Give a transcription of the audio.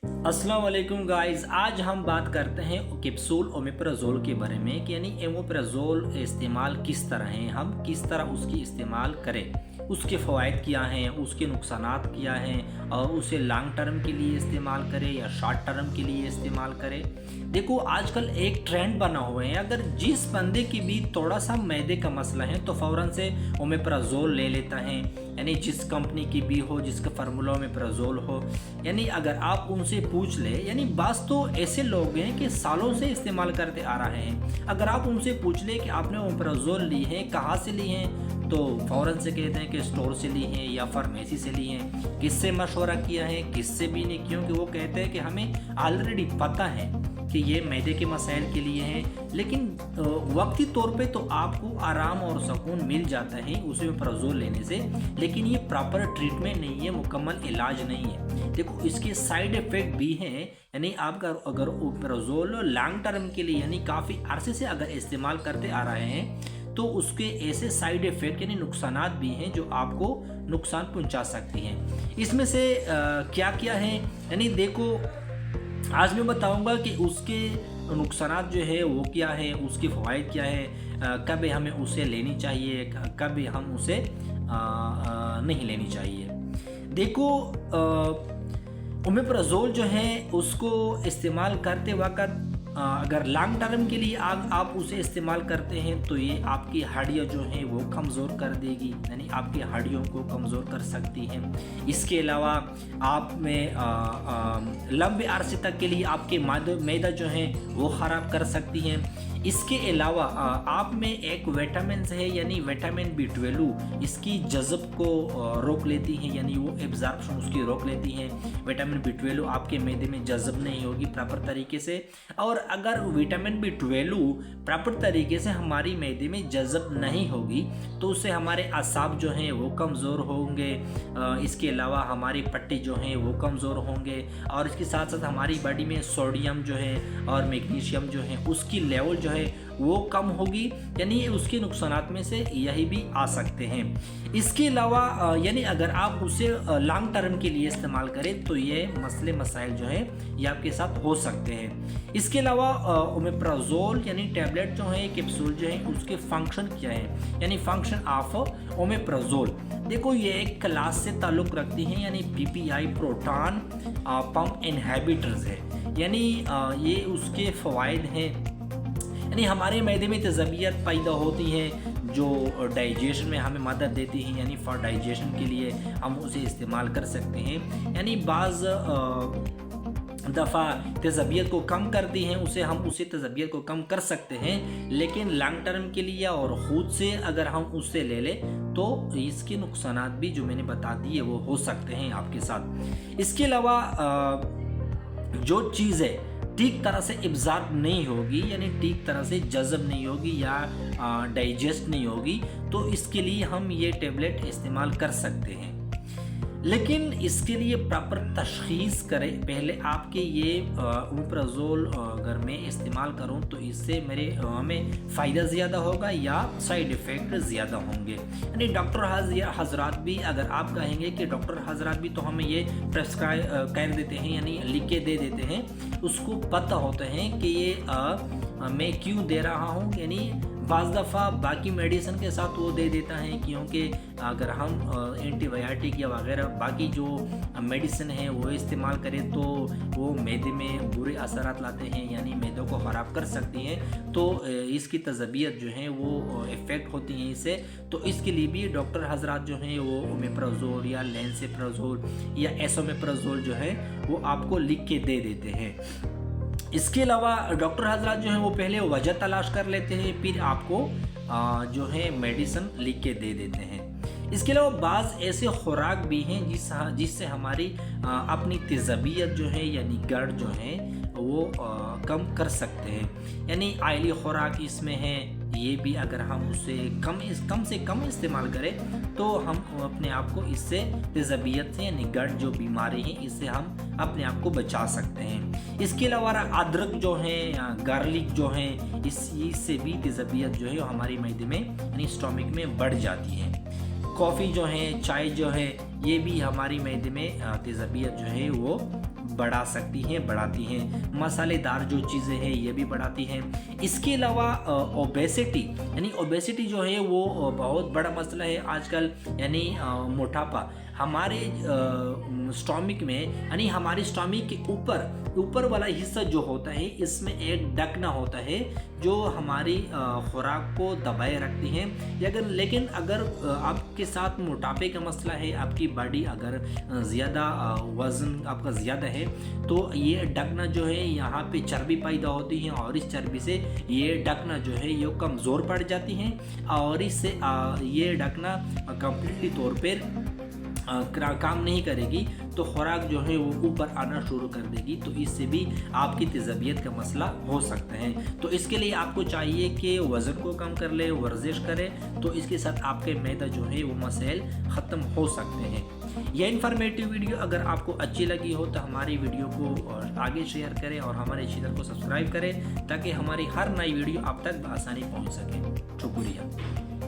अस्सलाम वालेकुम गाइस। आज हम बात करते हैं कैप्सूल ओमेप्राजोल के बारे में कि यानी ओमेप्राजोल इस्तेमाल किस तरह हैं, हम किस तरह उसकी इस्तेमाल करें, उसके फ़वाइद क्या हैं, उसके नुकसानात क्या हैं और उसे लॉन्ग टर्म के लिए इस्तेमाल करें या शॉर्ट टर्म के लिए इस्तेमाल करें। देखो आजकल एक ट्रेंड बना हुआ है, अगर जिस बंदे की भी थोड़ा सा मैदे का मसला है तो फ़ौरन से ओमेप्राजोल ले लेता है, यानी जिस कंपनी की भी हो, जिसका फार्मूला ओमेप्राजोल हो। यानी अगर आप उनसे पूछ ले, यानी बास तो ऐसे लोग हैं कि सालों से इस्तेमाल करते आ रहे हैं, अगर आप उनसे पूछ ले कि आपने ओमेप्राजोल ली है, कहाँ से ली हैं, तो फ़ौरन से कहते हैं कि स्टोर से ली हैं या फार्मेसी से ली हैं। किससे मशवरा किया है, किससे भी नहीं, क्योंकि वो कहते हैं कि हमें ऑलरेडी पता है कि ये मैदे के मसाइल के लिए हैं, लेकिन वक्ती तौर पे तो आपको आराम और सुकून मिल जाता है उस ओमेप्राजोल लेने से, लेकिन ये प्रॉपर ट्रीटमेंट नहीं है, मुकम्मल इलाज नहीं है। देखो इसके साइड इफ़ेक्ट भी हैं, यानी आप अगर ओमेप्राजोल लॉन्ग टर्म के लिए यानी काफ़ी अरसे से अगर इस्तेमाल करते आ रहे हैं तो उसके ऐसे साइड इफ़ेक्ट यानी नुकसानात भी हैं जो आपको नुकसान पहुंचा सकती हैं। इसमें से क्या क्या है, यानी देखो आज मैं बताऊंगा कि उसके नुकसानात जो है वो क्या है, उसके फ़वाइद क्या है, कब हमें उसे लेनी चाहिए, कब हम उसे नहीं लेनी चाहिए। देखो ओमेप्राजोल जो है उसको इस्तेमाल करते वक्त अगर लॉन्ग टर्म के लिए आप उसे इस्तेमाल करते हैं तो ये आपकी हड्डियाँ जो हैं वो कमज़ोर कर देगी, यानी आपकी हड्डियों को कमज़ोर कर सकती हैं। इसके अलावा आप में लंबे अरसे तक के लिए आपके मैदा जो है वो ख़राब कर सकती हैं। इसके अलावा आप में एक विटामिन है, यानी विटामिन B12 इसकी जज़ब को रोक लेती हैं, यानी वो एब्जॉर्प्शन उसकी रोक लेती हैं। विटामिन B12 आपके मैदे में जज़ब नहीं होगी प्रॉपर तरीके से, और अगर विटामिन B12 प्रॉपर तरीके से हमारी मैदे में जज़ब नहीं होगी तो उससे हमारे असाब जो हैं वो कमज़ोर होंगे। इसके अलावा हमारी पट्टी जो हैं वो कमज़ोर होंगे, और इसके साथ साथ हमारी बॉडी में सोडियम जो है और मैग्नीशियम जो है उसकी लेवल जो है वो कम होगी, यानी उसके नुकसानात में से यही भी आ सकते हैं। इसके अलावा यानी अगर आप उसे लॉन्ग टर्म के लिए इस्तेमाल करें तो ये मसले मसाइल जो है ये आपके साथ हो सकते हैं। इसके अलावा ओमेप्राजोल यानी टैबलेट जो है, कैप्सूल जो है, उसके फंक्शन क्या है, यानी फंक्शन ऑफ ओमेप्राजोल। देखो ये एक क्लास से ताल्लुक़ रखती हैं, यानी PPI प्रोटॉन पंप इनहिबिटर्स है, यानी ये उसके फ़वाइद हैं। यानी हमारे मैदे में तज़बियत पैदा होती है जो डाइजेशन में हमें मदद देती है, यानी फॉर डाइजेशन के लिए हम उसे इस्तेमाल कर सकते हैं। यानी बाज़ दफ़ा तज़बियत को कम करती हैं, उसे तज़बियत को कम कर सकते हैं, लेकिन लॉन्ग टर्म के लिए और ख़ुद से अगर हम उससे ले लें तो इसके नुकसानात भी जो मैंने बता दिए वो हो सकते हैं आपके साथ। इसके अलावा जो चीज़ है ठीक तरह से एब्ज़ॉर्ब नहीं होगी, यानी ठीक तरह से जज़ब नहीं होगी या डाइजेस्ट नहीं होगी, तो इसके लिए हम ये टेबलेट इस्तेमाल कर सकते हैं। लेकिन इसके लिए प्रॉपर तशख़ीस करें पहले आपके ये ओमेप्राजोल अगर मैं इस्तेमाल करूं तो इससे हमें फ़ायदा ज़्यादा होगा या साइड इफ़ेक्ट ज़्यादा होंगे। यानी डॉक्टर हज़रात भी, अगर आप कहेंगे कि डॉक्टर हज़रात भी तो हमें ये प्रेस्क्राइब कर देते हैं, यानी लिख के दे देते हैं, उसको पता होता है कि ये मैं क्यों दे रहा हूँ, यानी बाज़ दफ़ा बाकी मेडिसिन के साथ वो दे देता है, क्योंकि अगर हम एंटीबायोटिक या वगैरह बाकी जो मेडिसिन है वो इस्तेमाल करें तो वो मैदे में बुरे असरात लाते हैं, यानी मैदे को ख़राब कर सकती हैं, तो इसकी तज़बियत जो है वो इफ़ेक्ट होती हैं इससे। तो इसके लिए भी डॉक्टर हज़रात जो हैं वो ओमेप्राजोल या लेंसेप्राजोल या एसोमेप्राजोल जो है वो आपको लिख के दे देते हैं। इसके अलावा डॉक्टर हज़रात जो है वो पहले वजह तलाश कर लेते हैं, फिर आपको जो है मेडिसिन लिख के दे देते हैं। इसके अलावा बाज़ ऐसे खुराक भी हैं जिससे हमारी अपनी तज़बियत जो है यानी गर्द जो है वो कम कर सकते हैं, यानी आयली खुराक इसमें है, ये भी अगर हम उससे कम से कम इस्तेमाल करें तो हम अपने आप को इससे तज़बियत से यानी गर्द जो बीमारी है इससे हम अपने आप को बचा सकते हैं। इसके अलावा अदरक जो है या गार्लिक जो है इससे भी तज़बियत जो है हमारी मैदे में यानी स्टोमक में बढ़ जाती है। कॉफ़ी जो है, चाय जो है, ये भी हमारी मैदे में तज़बियत जो है वो बढ़ा सकती हैं, बढ़ाती हैं। मसालेदार जो चीज़ें हैं ये भी बढ़ाती हैं। इसके अलावा ओबेसिटी, यानी ओबेसिटी जो है वो बहुत बड़ा मसला है आजकल, यानी मोटापा हमारे स्टोमिक में, यानी हमारे स्टोमिक के ऊपर वाला हिस्सा जो होता है इसमें एक ढकना होता है जो हमारी खुराक को दबाए रखती है। लेकिन अगर आपके साथ मोटापे का मसला है, आपकी बॉडी अगर ज़्यादा वज़न आपका ज़्यादा है, तो ये ढकना जो है यहाँ पे चर्बी पैदा होती है और इस चर्बी से ये ढकना जो है ये कमज़ोर पड़ जाती है और इससे ये ढकना कम्प्लीटली तौर पर काम नहीं करेगी, तो खुराक जो है वो ऊपर आना शुरू कर देगी, तो इससे भी आपकी तेज़ाबियत का मसला हो सकता है। तो इसके लिए आपको चाहिए कि वज़न को कम कर ले, वर्जिश करें, तो इसके साथ आपके मैदा जो है वो मसाइल ख़त्म हो सकते हैं। यह इन्फॉर्मेटिव वीडियो अगर आपको अच्छी लगी हो तो हमारी वीडियो को आगे शेयर करें और हमारे चैनल को सब्सक्राइब करें ताकि हमारी हर नई वीडियो आप तक बआसानी पहुँच सके। शुक्रिया।